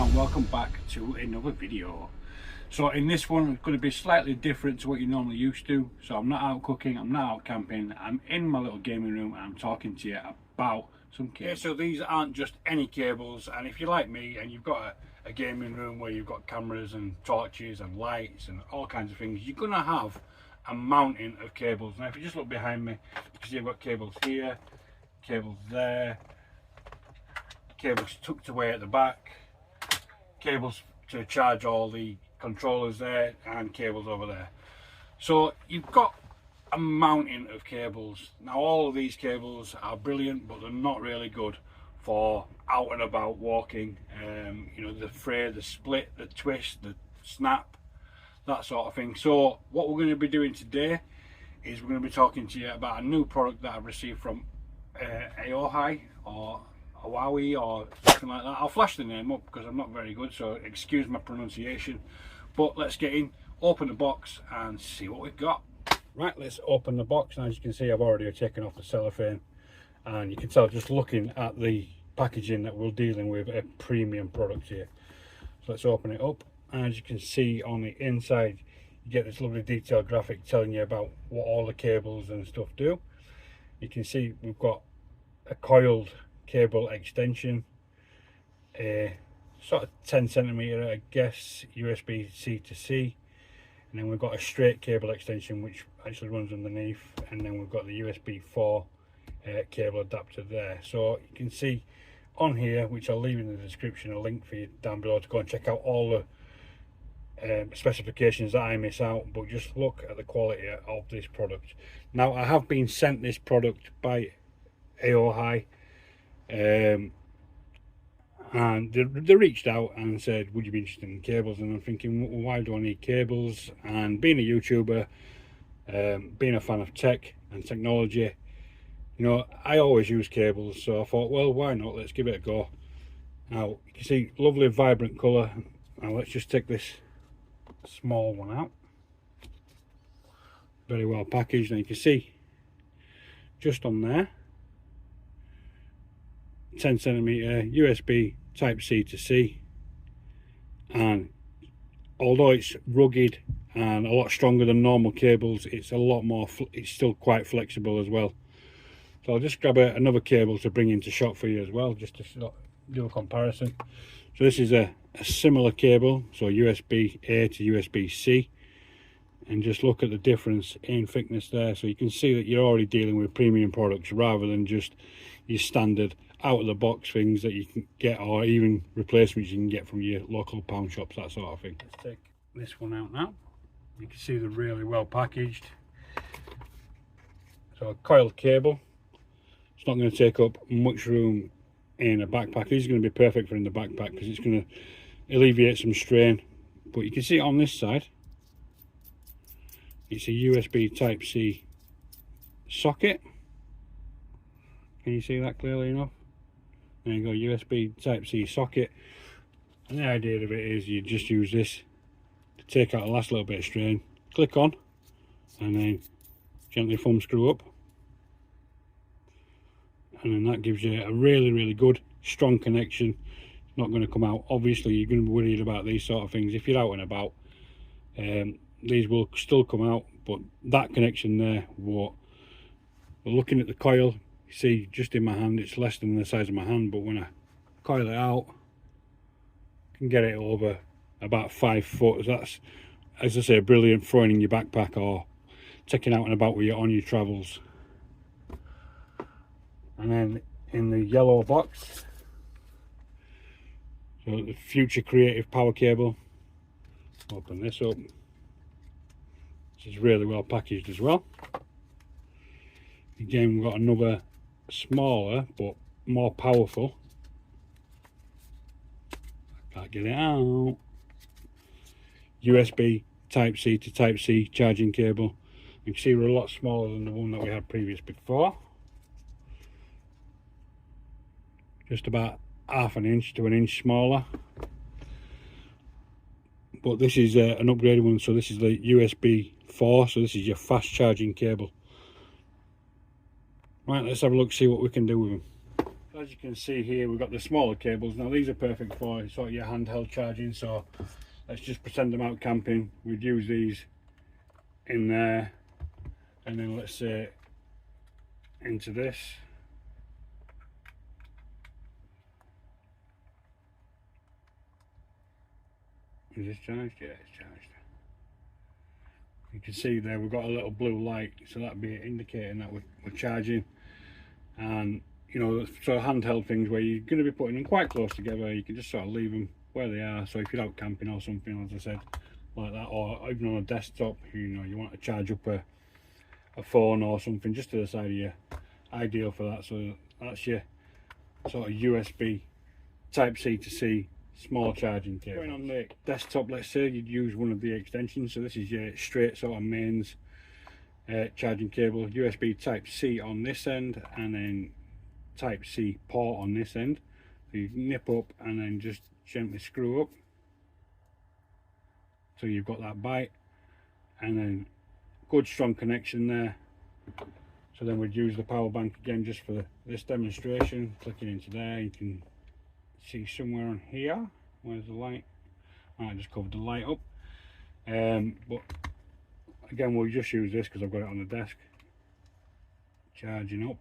and welcome back to another video. So in this one it's going to be slightly different to what you're normally used to. So I'm not out cooking, I'm not out camping, I'm in my little gaming room and I'm talking to you about some cables. Okay, so these aren't just any cables, and if you're like me and you've got a gaming room where you've got cameras and torches and lights and all kinds of things, you're going to have a mountain of cables. Now if you just look behind me, you can see I've got cables here, cables there, cables tucked away at the back, cables to charge all the controllers there, and cables over there. So you've got a mountain of cables. Now all of these cables are brilliant, but they're not really good for out and about walking. You know, the fray, the split, the twist, the snap, that sort of thing. So what we're going to be doing today is we're going to be talking to you about a new product that I've received from Aohi or Aohi or something like that. I'll flash the name up because I'm not very good, so excuse my pronunciation. But let's get in, open the box and see what we've got. Right, let's open the box. And as you can see, I've already taken off the cellophane, and you can tell just looking at the packaging that we're dealing with a premium product here. So let's open it up, and as you can see on the inside you get this lovely detailed graphic telling you about what all the cables and stuff do. You can see we've got a coiled cable extension, a sort of 10 centimeter, I guess, USB-C to C, and then we've got a straight cable extension which actually runs underneath, and then we've got the USB 4 cable adapter there. So you can see on here, which I'll leave in the description, a link for you down below to go and check out all the specifications that I miss out, but just look at the quality of this product. Now I have been sent this product by Aohi, and they reached out and said, would you be interested in cables? And I'm thinking, well, why do I need cables? And being a YouTuber, being a fan of tech and technology, you know, I always use cables, so I thought, well, why not, let's give it a go. Now you can see lovely vibrant colour. Now let's just take this small one out, very well packaged. And you can see just on there, 10 centimeter USB type C to C, and although it's rugged and a lot stronger than normal cables, it's a lot more, it's still quite flexible as well. So I'll just grab another cable to bring into shot for you as well, just to do a comparison. So this is a similar cable, so USB A to USB C, and just look at the difference in thickness there. So you can see that you're already dealing with premium products rather than just your standard out of the box things that you can get, or even replacements you can get from your local pound shops, that sort of thing. Let's take this one out now. You can see they're really well packaged. So a coiled cable, it's not going to take up much room in a backpack. This is going to be perfect for in the backpack because it's going to alleviate some strain. But you can see it on this side, it's a USB type C socket. Can you see that clearly enough? There you go, USB type C socket. And the idea of it is you just use this to take out the last little bit of strain, click on, and then gently thumb screw up, and then that gives you a really good strong connection. It's not going to come out. Obviously you're going to be worried about these sort of things if you're out and about. These will still come out, but that connection there, what we're looking at the coil, you see just in my hand it's less than the size of my hand, but when I coil it out I can get it over about 5 foot. That's, as I say, brilliant throwing in your backpack or taking out and about with you on your travels. And then in the yellow box, so the Future Creative power cable. Open this up. This is really well packaged as well. Again, we've got another smaller but more powerful, I can't get it out, USB type C to type C charging cable. You can see we're a lot smaller than the one that we had previous before, just about half an inch to an inch smaller. But this is an upgraded one, so this is the USB 4, so this is your fast charging cable. Right, let's have a look, see what we can do with them. So As you can see here, we've got the smaller cables. Now these are perfect for sort of your handheld charging, so let's just pretend I'm out camping. We'd use these in there, and then let's say into this. Is this charged? Yeah, it's charged. You can see there we've got a little blue light, so that'd be indicating that we're charging. And you know, so handheld things where you're going to be putting them quite close together, you can just sort of leave them where they are. So if you're out camping or something, as I said, like that, or even on a desktop, you know, you want to charge up a phone or something just to the side of you, ideal for that. So that's your sort of USB type C to C small charging cable. Going on the desktop, let's say you'd use one of the extensions. So this is your straight sort of mains charging cable, USB type C on this end, and then type C port on this end. So you nip up and then just gently screw up so you've got that bite, and then good strong connection there. So then we'd use the power bank again just for this demonstration. Clicking into there, you can see somewhere on here, where's the light? I just covered the light up, but again we'll just use this because I've got it on the desk, charging up.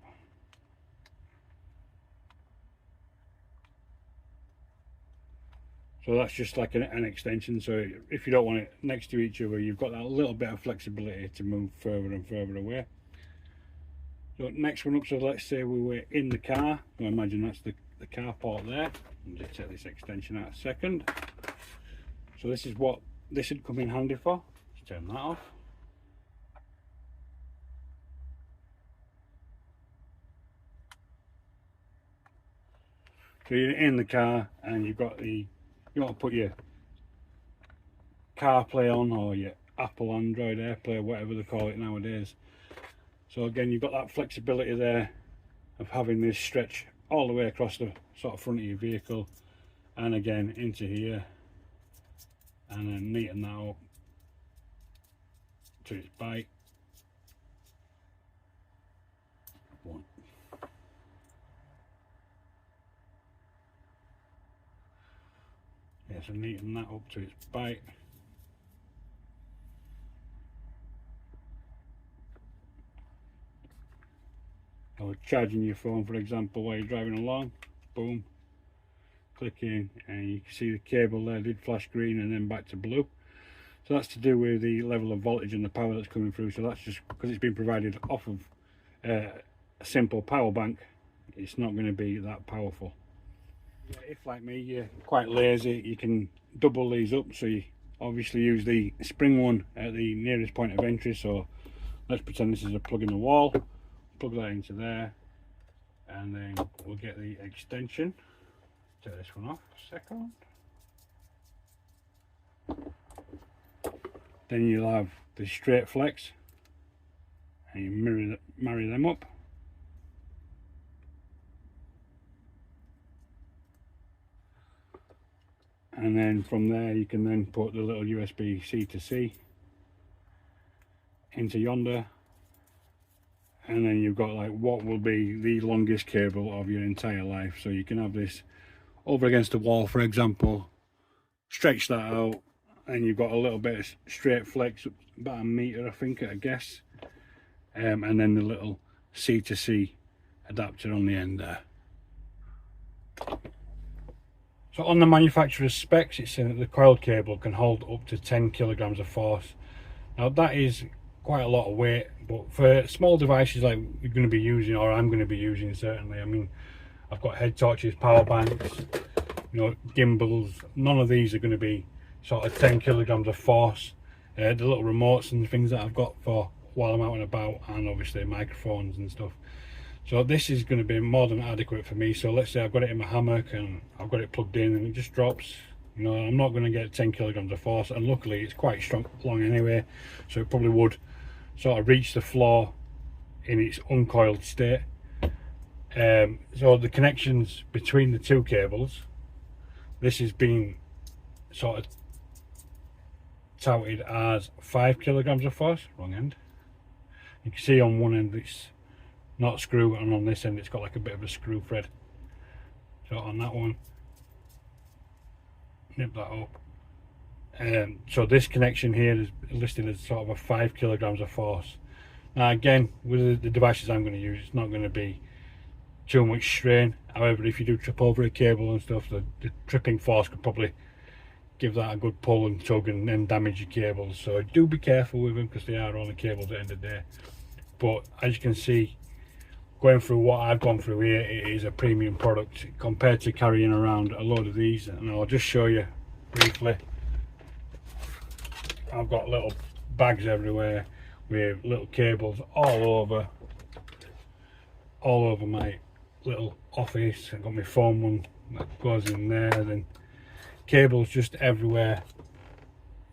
So that's just like an extension, so if you don't want it next to each other, you've got that little bit of flexibility to move further and further away. So next one up, so let's say we were in the car. So imagine that's the car port there. I'll just take this extension out a second. So this is what this would come in handy for. Let's turn that off. So you're in the car and you've got the, you want to put your CarPlay on, or your Apple Android AirPlay, whatever they call it nowadays. So again, you've got that flexibility there of having this stretch all the way across the sort of front of your vehicle, and again into here, and then neaten that up to its bite. One. Yeah, so neaten that up to its bite. Or charging your phone, for example, while you're driving along, boom, click in, and you can see the cable there did flash green and then back to blue. So that's to do with the level of voltage and the power that's coming through. So that's just because it's been provided off of a simple power bank, it's not going to be that powerful. If, like me, you're quite lazy, you can double these up. So you obviously use the spring one at the nearest point of entry. So let's pretend this is a plug in the wall. Plug that into there, and then we'll get the extension. Take this one off a second. Then you'll have the straight flex, and you marry them up. And then from there you can then put the little USB C to C into yonder. And then you've got like what will be the longest cable of your entire life. So you can have this over against the wall, for example, stretch that out, and you've got a little bit of straight flex, about a meter I think at a guess, and then the little C to C adapter on the end there. So on the manufacturer's specs, it's saying that the coiled cable can hold up to 10 kilograms of force. Now that is quite a lot of weight, but for small devices like you're going to be using, or I'm going to be using certainly, I mean, I've got head torches, power banks, you know, gimbals, none of these are going to be sort of 10 kilograms of force. The little remotes and things that I've got for while I'm out and about, and obviously microphones and stuff. So this is going to be more than adequate for me. So let's say I've got it in my hammock and I've got it plugged in and it just drops. You know, I'm not going to get 10 kilograms of force, and luckily it's quite strong, long anyway, so it probably would sort of reach the floor in its uncoiled state. So the connections between the two cables, this has been sort of touted as 5 kilograms of force. Wrong end. You can see on one end it's not screw, and on this end it's got like a bit of a screw thread. So on that one, nip that up. So this connection here is listed as sort of a 5 kilograms of force. Now again, with the devices I'm going to use, it's not going to be too much strain. However, if you do trip over a cable and stuff, the tripping force could probably give that a good pull and tug and then damage your cables. So do be careful with them, because they are only cables at the end of the day. But as you can see, going through what I've gone through here, it is a premium product compared to carrying around a load of these. And I'll just show you briefly. I've got little bags everywhere with little cables all over my little office. I've got my phone one that goes in there, then cables just everywhere.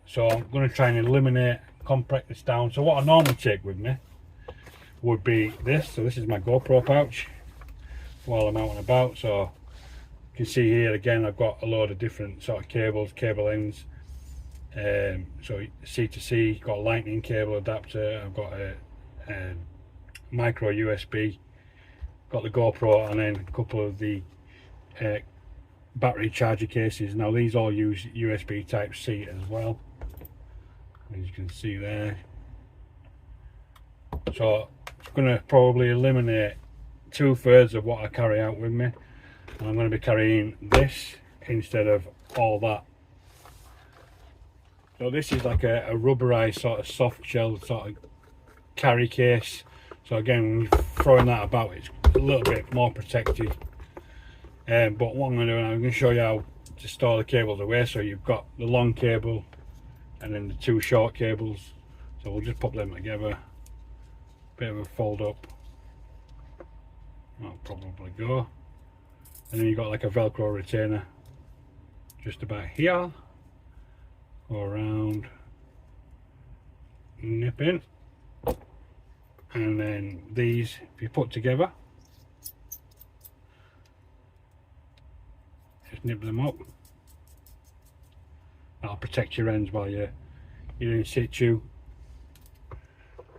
So I'm going to try and eliminate, compact this down. So what I normally take with me would be this. So this is my GoPro pouch while I'm out and about. So you can see here again, I've got a load of different sort of cables, cable ends. So C2C, got a lightning cable adapter, I've got a micro USB, got the GoPro, and then a couple of the battery charger cases. Now these all use USB type C as well, as you can see there. So I'm going to probably eliminate 2/3 of what I carry out with me, and I'm going to be carrying this instead of all that. So this is like a rubberized sort of soft shell sort of carry case. So again, when you're throwing that about, it's a little bit more protected. But what I'm going to do, I'm going to show you how to store the cables away. So you've got the long cable and then the 2 short cables. So we'll just pop them together. Bit of a fold up. That'll probably go. And then you've got like a Velcro retainer just about here. Go around, nip in, and then these, if you put together, just nip them up. That'll protect your ends while you're in situ.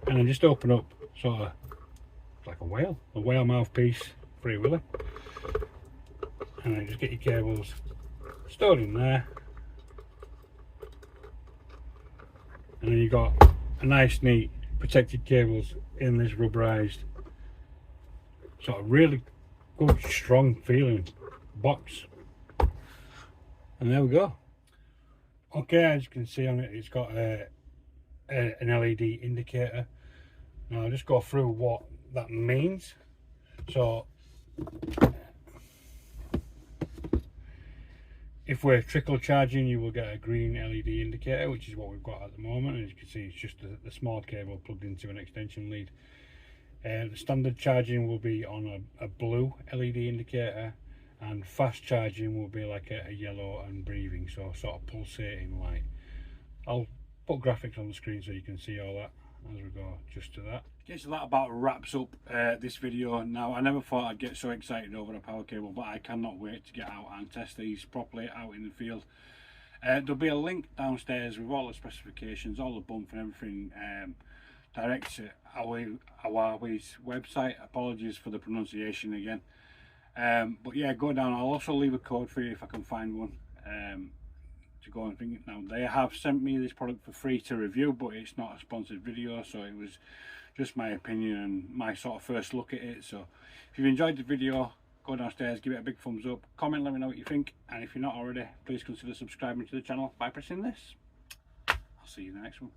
And then just open up, sort of like a whale mouthpiece, Free Willy. And then just get your cables stored in there. And then you've got a nice, neat, protected cables in this rubberized, sort of really good, strong feeling box. And there we go. Okay, as you can see on it, it's got an LED indicator. Now I'll just go through what that means. So if we're trickle charging, you will get a green LED indicator, which is what we've got at the moment. And as you can see, it's just the small cable plugged into an extension lead. The standard charging will be on a blue LED indicator, and fast charging will be like a yellow and breathing, so sort of pulsating light. I'll put graphics on the screen so you can see all that as we go just to that. Okay, so that about wraps up this video. Now, I never thought I'd get so excited over a power cable, but I cannot wait to get out and test these properly out in the field. There'll be a link downstairs with all the specifications, all the bump and everything, direct to Aohi's website. Apologies for the pronunciation again. But yeah, go down. I'll also leave a code for you if I can find one, to go and think. Now, they have sent me this product for free to review, but it's not a sponsored video, so it was just my opinion and my sort of first look at it. So if you've enjoyed the video, go downstairs, give it a big thumbs up, comment, let me know what you think, and if you're not already, please consider subscribing to the channel by pressing this. I'll see you in the next one.